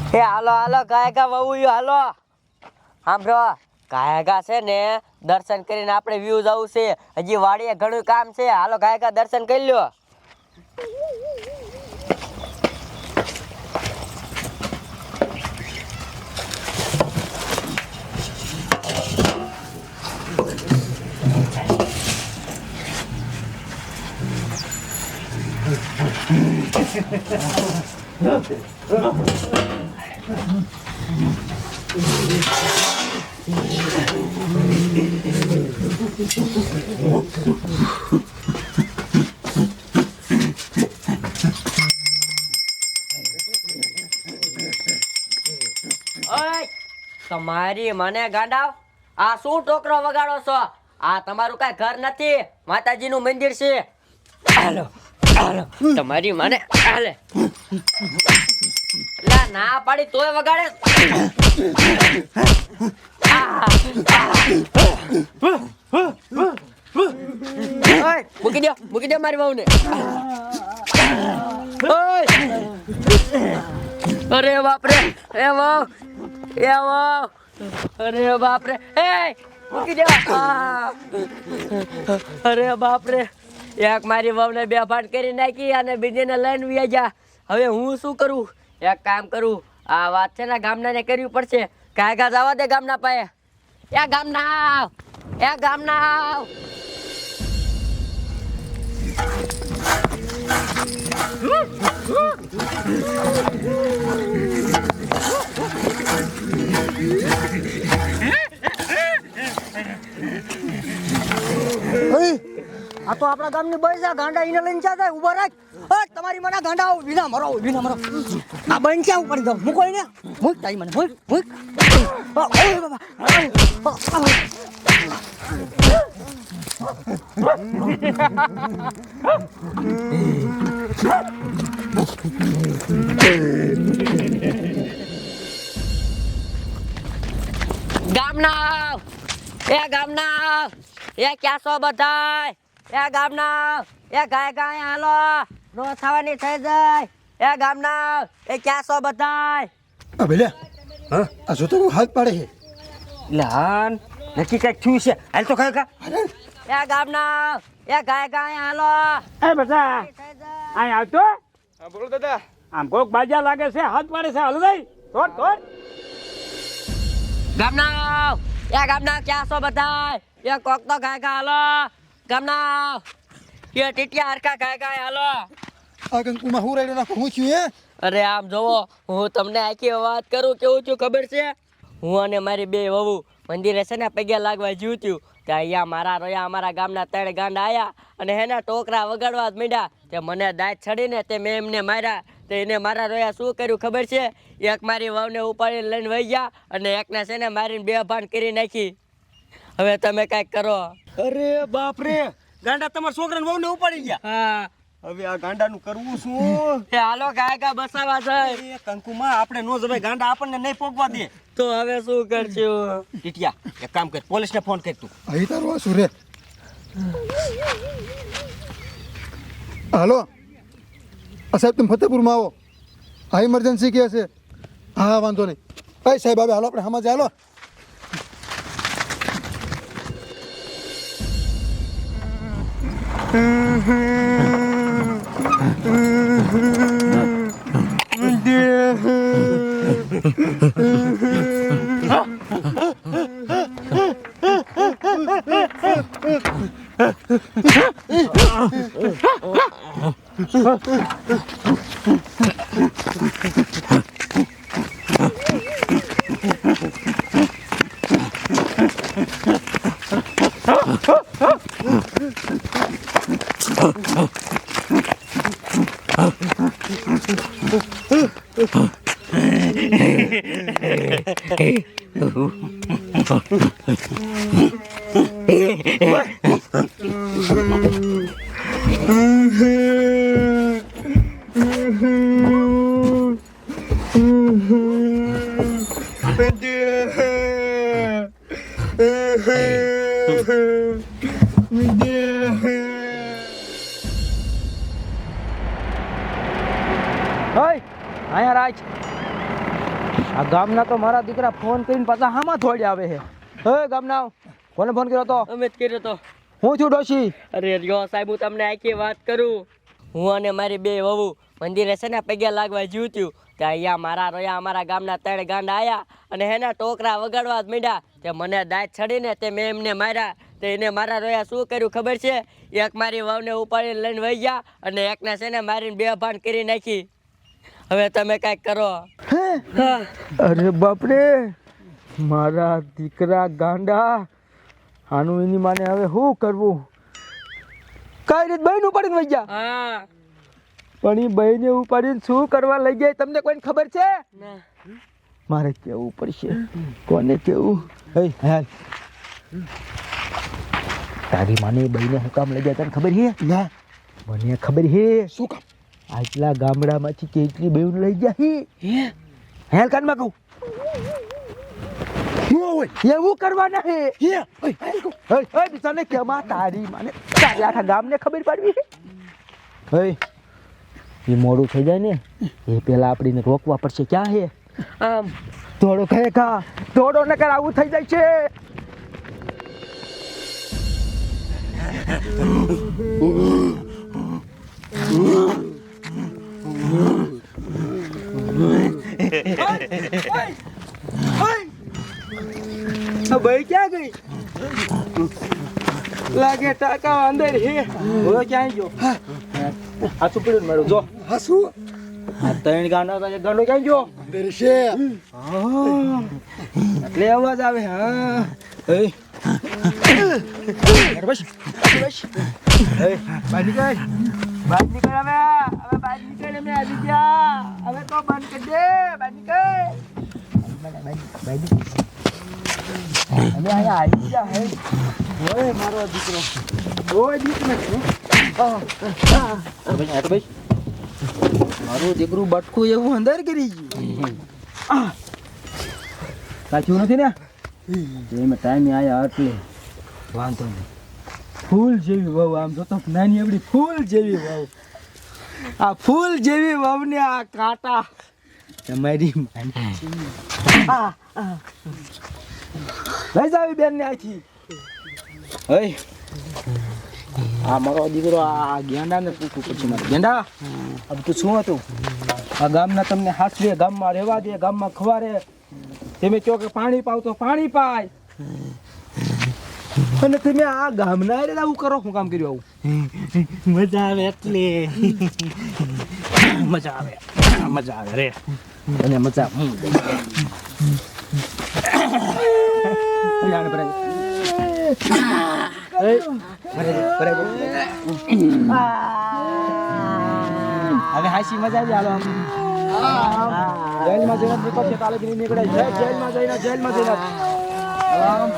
એ હાલો હાલો ગાયકા વહુયો હાલો સાંભળો ગાયકા છે ને દર્શન કરીને આપણે વ્યૂ જવું છે હજી વાડીએ ઘણું કામ છે હાલો ગાયકા દર્શન કરી લ્યો તમારી મને ગાંડાવ આ શું ટોકરો વગાડો છો આ તમારું કઈ ઘર નથી માતાજીનું મંદિર છે હાલો હાલો તમારી મને હાલે લા ના પાડી તોય વગાડે મૂકી દો મારી વહુને અરે બાપરે એ વહુ અરે બાપરે એ મૂકી દો અરે બાપરે એક મારી વહુને બે ભાટ કરી નાખી અને બીજીને લઈને વ્યા જા હવે હું શું કરું એક કામ કરું આ વાત છે ને ગામનાને કરવી પડશે કાયગા જવા દે ગામના પાયે એ ગામના આ તો આપણા ગામની બઈ છે ગાંડા એને લઈને જાય ઉભા રાખ તમારી મને ગાંડા વિના મરો આ બન ક્યાં ઉપર દો મૂકો એને મૂક તારી મને મૂક ગામના એ ક્યાં છો બધાય એ ગામના એ ગાય હાલો નો થવાની થઈ જાય એ ગામના એ ક્યાં છો બધાય અબેલે હા આ જો તો હાથ પાડે છે લાન નક્કી કઈક થયું છે હાલ તો કાકા એ ગામના એ ગાય હાલો એ બધા અહીં આવતો હા બોલો દાદા આમ કોક બાજા લાગે છે હાથ પાડે છે હાલ દઈ થોડ ગામના ક્યાં છો બધાય એ કોક તો ગાય હાલો ગામના એ ટીટિયા હરકા ગાય હાલો આ કંકુમાં હું રાઈડો નાખું હું છું અરે આમ જોવો હું તમને આખી વાત કરું કેવું છું ખબર છે હું અને મારી બે વહુ મંદિરે છે ને પગે લાગવા જીવત્યું કે અહીંયા મારા રોયા અમારા ગામના 3 ગાંડા આયા અને હેના ટોકરા વગાડવા જ માંડ્યા તે મને દાંત છડીને તે મેં એમને માર્યા તે એને મારા રોયા શું કર્યું ખબર છે એક મારી વહુને ઉપાડીને લઈને વહી ગયા અને એકને છે ને મારીને બેભાન કરી નાખી હવે તમે કાંઈક કરો અરે બાપ રે ગાંડા તમારા છોકરાને વહુને ઉપાડી ગયા હા હવે આ ગાંડાનું કરવું શું એ હાલો ગાયકા બસાવા જાય એ કંકુમાં આપણે નો જવાય ગાંડા આપણને નહીં પોગવા દે તો હવે શું કરશું ટીટિયા એક કામ કર પોલીસને ફોન કર તું અહીં તારું આ શું રે હાલો સાહેબ તમે ફતેપુરમાં આવો હા ઇમરજન્સી કે છે હા વાંધો નહીં ભાઈ સાહેબ હવે હાલો આપણે સમજ હાલો આ ગામના તો મારા દીકરા ફોન કરીને પાછા હામાં થોડી આવે છે. હે ગામના કોને ફોન કર્યો તો? અમે જ કર્યો તો. હું છું ડોશી? અરે યો સાહેબ હું તમને આખી વાત કરું. હું અને મારી બે વહુ મંદિરે છે ને પગે લાગવા જીવત્યું ત્યાં અહીંયા મારા રોયા અમારા ગામના 3 ગાંડા આયા અને હેના ટોકરા વગાડવા જ માંડ્યા. તે મને દાંત છડીને તે મેં એમને માર્યા. તે એને મારા રોયા શું કર્યું ખબર છે? એક મારી વહુને ઉપાડીને લઈને વહી ગયા અને એકને છે ને મારીને બેભાન કરી નાખી. હવે તમે કાંઈક કરો. હા. અરે બાપરે, મારા દીકરા ગાંડા. આનું એની માને હવે શું કરવું? કઈ રીત બહેન ઉપાડીને વહી ગયા? હા. પણ એ બહેને ઉપાડીને શું કરવા લઈ ગયા તમને કોઈને ખબર છે? ના. મારે કેવું પડશે. કોને કેવું? હે હાલ, તારી માને બહેને હું કામ લઈ ગયા તને ખબર છે? ના. મને ખબર છે. શું કામ? આટલા ગામડામાંથી કેટલી બહેન લઈ ગયા હે? હેલ કાનમાં કહું શું હોય? એવું કરવાના હે. હે ઓય હાલ કહું. હે તને કેમાં તારી માને તારી આખા ગામને ખબર પાડવી છે? હે એ મોડું થઈ જાય ને એ પેલા આપણીને રોકવા પડશે. ક્યાં હે? આમ થોડો ખાય ખા, થોડો નકર આવું થઈ જાય છે. ભાઈ ક્યાં ગઈ? લાગે ટાકા અંદર હે. બોલો ક્યાં ગયો? આ સુપડ્યું મારું જો. હા શું? આ 3 ગાંડા તો એક ગાંડો ક્યાં ગયો? અંદર છે. એટલે અવાજ આવે. હા એ બસ બસ. એ બહાર નીકળ, બહાર નીકળ. હવે બહાર નીકળ. અમે આવી ગયા. હવે તો બંધ કરી દે. બહાર નીકળ. અમે અહીંયા આવી ગયા. હે ઓય મારો દીકરો. ઓય દીકરો. ભાઈ મારું દીકરું બટકું એવું અંદર કરી ગયું. સાચું નથી ને? એમ ટાઈમે આયા એટલે વાંધો નહીં. ફૂલ જેવી વહુ, આમ જોતો નાની એવડી ફૂલ જેવી વહુ. આ ફૂલ જેવી વહુને આ કાંટા તમારી લઈ જાવી બેન ને આથી. હે આ મારો દીકરો આ ગેંડાને પૂછવું પડશે મારે. ગેંડા હવે તું શું હતું? આ ગામના તમને હાથવે, ગામમાં રહેવા દે, ગામમાં ખવારે. તમે કહો કે પાણી પાવ તો પાણી પાય અને તમે આ ગામના રે આવું કરો. શું કામ કર્યું આવું? મજા આવે એટલે. મજા આવે, મજા આવે રે. અને મજા હવે હાસી મજા આવી. હાલો જેલમાં જઈને નીકળશે તાલે નીકળે. જેલમાં જઈને આમ